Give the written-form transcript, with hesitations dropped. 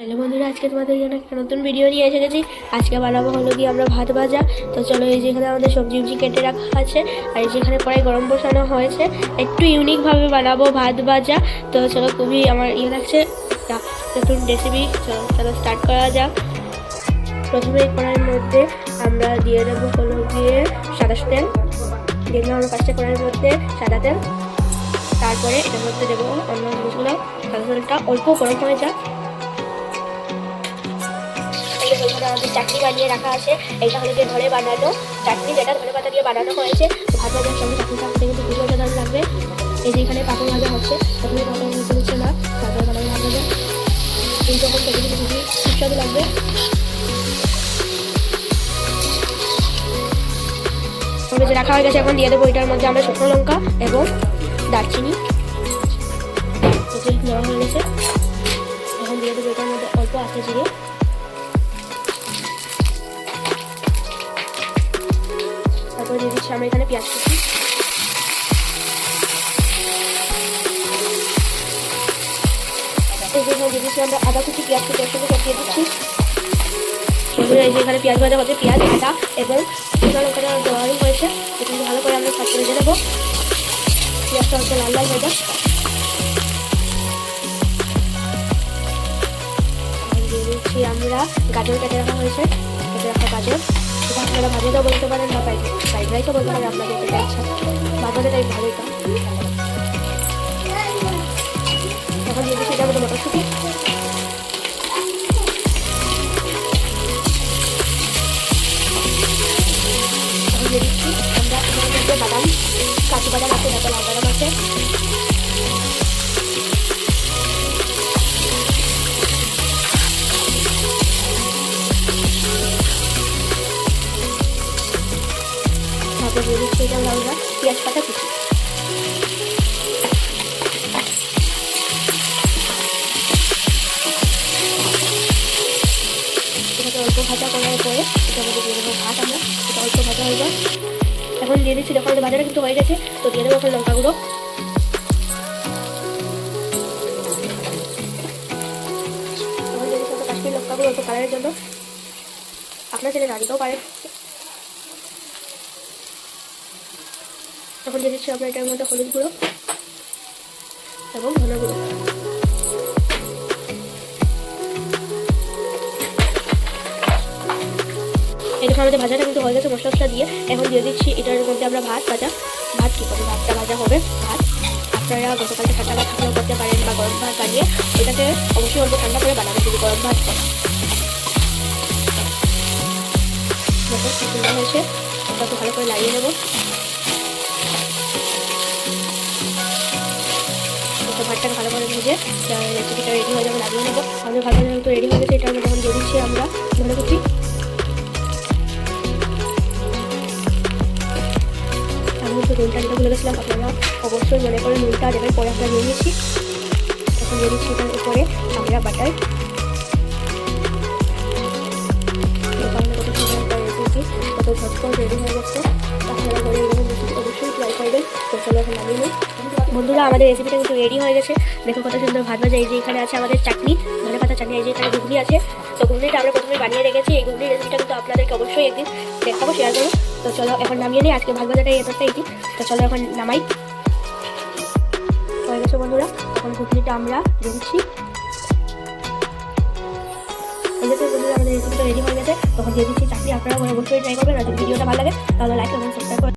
Hello বন্ধুরা, আজকে তোমাদের জন্য একটা নতুন ভিডিও নিয়ে এসে গেছি। আজকে বানাবো হলো কি আমরা ভাত ভাজা। তো চলো, এই যেখানে আমাদের সবজি কেটে রাখা আছে, আর এই যেখানে কড়াই গরম বসানো হয়েছে। একটু ইউনিকভাবে বানাবো ভাত ভাজা। তো চলো, খুবই আমার লাগছে একটা নতুন রেসিপি। চলো স্টার্ট করা যাক। প্রথমে এই কড়াইয়ের মধ্যে আমরা দিয়ে দেবো হলো গিয়ে সাদা তেল। দিয়ে দিলাম আমরা ফার্স্টে কড়াইয়ের মধ্যে সাদা তেল। তারপরে এটার মধ্যে দেবো অন্য জিনিসগুলো। সাদা তেলটা অল্প গরম হয়ে যাক। আমাদের চাটনি বানিয়ে রাখা আছে। এটা হলো যে ঘরে বানানো চাটনি, যেটা ধনে পাতা দিয়ে বানানো হয়েছে। ভাত ভাজার সঙ্গে চাটনি থাকতে কিন্তু খুবই মজাদার লাগবে। এই যে এখানে পাপড় ভাজা হচ্ছে, প্রথমে পাপড় ভাজা হচ্ছে না, তারপরে বানানো ভাত ভাজা। এই যখন খেতে কিন্তু খুবই সুস্বাদু লাগবে। যে রাখা হয়ে গেছে, এখন দিয়ে দেবো এটার মধ্যে আমরা শুকনো লঙ্কা এবং দারচিনি দেওয়া হয়ে গেছে। এখন দিয়ে দেবো এটার মধ্যে অল্প আস্তে জিরে। তারপরে দিয়ে দিচ্ছি আমরা এখানে পেঁয়াজ কুচি। দিয়ে দিচ্ছি আমরা আদা কুচি, পেঁয়াজ কুচি একসাথে সব দিয়ে দিচ্ছি। এই যে এখানে পেঁয়াজ ভাজা হচ্ছে, পেঁয়াজ আদা এবং শুকনো লঙ্কাটা দেওয়াই হয়েছে। এখানে ভালো করে আমরা ভাজ করে দিয়ে দেবো। পেঁয়াজটা হচ্ছে লাল লাল হয়ে যাক। দিয়ে দিচ্ছি আমরা গাজর কেটে রাখা হয়েছে, কেটে রাখা গাজর। এটা আপনারা ভাজাটাও বলতে পারেন বা ফ্রাইড রাইসও বলতে পারেন, আপনাদের যেটা ইচ্ছা। ভাজাটাই ভালোই তা। এখন দিয়ে দিচ্ছি এটার মধ্যে মটরশুঁটি। এখন দিয়ে দিচ্ছি আমরা এখানে মধ্যে বাদাম, কাজু বাদাম আছে, তারপর লাল বাদাম আছে। তারপর দিয়ে দিচ্ছি এটা আমরা পেঁয়াজ পাতা কুচি। এটাকে অল্প ভাজা করার পরে এটা মধ্যে দিয়ে দেবো ভাত আমরা। এটা অল্প ভাজা হয়ে যায়। এখন দিয়ে দিচ্ছি, যখন ভাজাটা কিন্তু হয়ে গেছে, তো দিয়ে দেবো এখন লঙ্কা গুঁড়ো। এখন দিয়ে দিচ্ছি কাশ্মীর লঙ্কা গুঁড়ো অল্প কালারের জন্য, আপনার ছেলে না দিতেও পারেন। এখন দিয়ে দিচ্ছি আমরা এটার মধ্যে হলুদ গুঁড়ো এবং ধনে গুঁড়ো। এরকম আমাদের ভাজাটা কিন্তু হয়ে গেছে মশলা দিয়ে। এখন দিয়ে দিচ্ছি এটার মধ্যে আমরা ভাত কী করবো, ভাতটা ভাজা হবে। ভাত আপনারা গতকালকে ঠান্ডা ভাত থাকলেও করতে পারেন, বা গরম ভাত বানিয়ে এটাকে অবশ্যই অল্প ঠান্ডা করে বানাবেন যদি গরম ভাত হয়। সুন্দর হয়েছে, ওটাকে ভালো করে লাগিয়ে নেবো। ভাতটাকে ভালো করে ভেজে রেসিপিটা রেডি হয়ে যাবে, লাগিয়ে নেবো। আমাদের ভাত ভাজা তো রেডি হয়ে গেছে। এটার মধ্যে এখন দিয়ে দিচ্ছি আমরা ধনে কুচি। আমি কিন্তু নুনটা যেটা ভুলে গেছিলাম, আপনারা অবশ্যই মনে করে নুনটা দেবেন। পরে আমরা নিয়ে নিচ্ছি। এখন দিয়ে দিচ্ছি এটার উপরে আমরা বাটার। কত ঝটপট রেডি হয়ে গেছে। আপনারা ঘরে এরকম রেসিপি অবশ্যই ট্রাই করবেন। তো চলো এখন নামিয়ে নিই। বন্ধুরা, আমাদের রেসিপিটা কিন্তু রেডি হয়ে গেছে। দেখো কত সুন্দর ভাত ভাজা। এই যে এখানে আছে আমাদের চাটনি, ধনে পাতা চাটনি। এই যে এখানে ঘুগনি আছে। তো ঘুগনিটা আমরা প্রথমে বানিয়ে রেখেছি। এই ঘুগনির রেসিপিটা কিন্তু আপনাদেরকে অবশ্যই একদিন দেখাবো, শেয়ার করবো। তো চলো এখন নামিয়ে নিই। আজকে ভাত ভাজাটাই এতটাই। তো চলো এখন নামাই। হয়ে গেছে বন্ধুরা। এখন ঘুগনিটা আমরা দিয়ে দিচ্ছি। এই যে বন্ধুরা, আমাদের রেসিপিটা রেডি হয়ে গেছে। তখন দিয়ে দিচ্ছি চাটনি। আপনারা অবশ্যই ট্রাই করবেন। আর যদি ভিডিওটা ভালো লাগে তাহলে লাইক এবং সাবস্ক্রাইব করবেন।